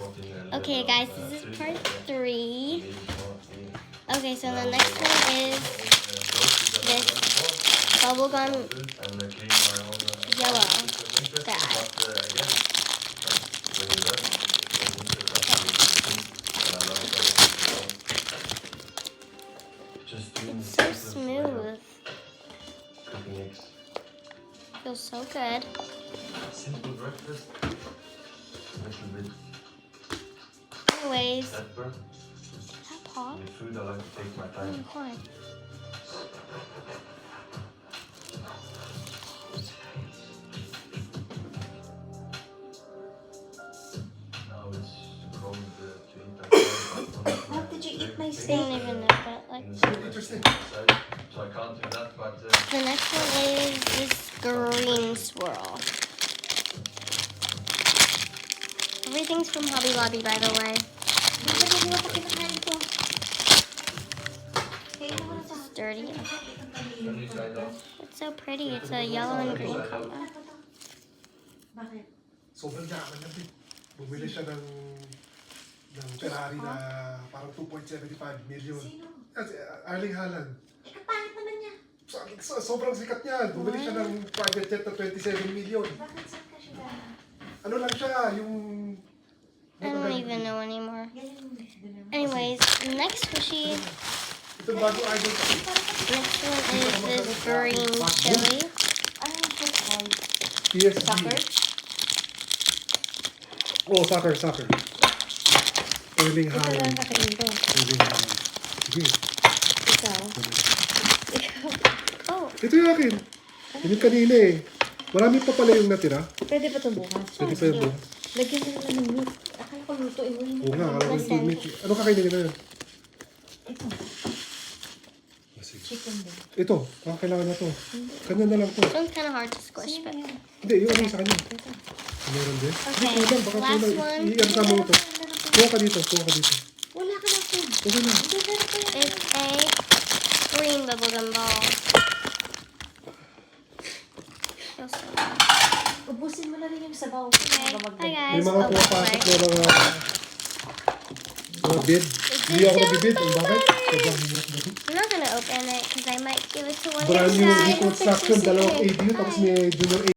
Okay, guys, this is part 3. Okay, so the next one is this bubblegum yellow bag. It's so smooth. Feels so good. Simple breakfast. Little bit Anyways, pepper. that pop. With food, I like to take my Oh, time. corn. Now it's cold to eat. How did you eat my I steak? don't even know, but like. Interesting. So I can't do that, but The next one is this green swirl. Everything's from Hobby Lobby, by the way. It's dirty. can you try that? It's so pretty. It's a yellow and green color. Bakit? Sobrang yaman na din. Bumili siya ng Ferrari na parang 2.75 million. Sino? Kasi Erling Haaland. Eh, kapangit naman niya. Sobrang sikat niya. Bumili siya ng private jet na 27 million. Bakit saan ka siya gano'n? Ano lang siya, yung... I don't even know anymore. Ganyan mo. Anyways, next squishy. Ito bago idol kasi. Next one is this green chili. Ano yung football? PSG. Soccer? Oh, soccer. Erling Ito lang Haaland. kakain ko. Erling Haaland. Sige. Ikaw? Ikaw? Oh, Ito yung akin. Yun yung kanina eh. Marami pa pala yung natira. Pwede ba ito bukas? Pwede pa yun. Lagyan mo naman ng meat. Akala ko lutuin mo yun. Oo nga, akala ko yung food meat. Ano kakainin nyo na yun? Ito. Chicken din. Ito, kailangan na to. Kanya na lang to. this one's kind of hard to squish, but. Hindi, yung ano yung sa kanya. Meron din. Okay, Hindi, kulang. Baka last kulang. one. I-ano ka mo ito. Kuha ka dito. Wala ka na food. Okay na. Hindi, meron pa yan. It's a green bubblegum ball. Feels so good. Ubusin mo na rin yung sabaw. Okay, bye guys. May mga pumapasok na mga bid. Hindi ako nabibid. Ang bakit? Sobrang hirap na. I'm not gonna open it because I might give it to one of Brand you new guys. reconstruction, dalawang ADU, tapos may junior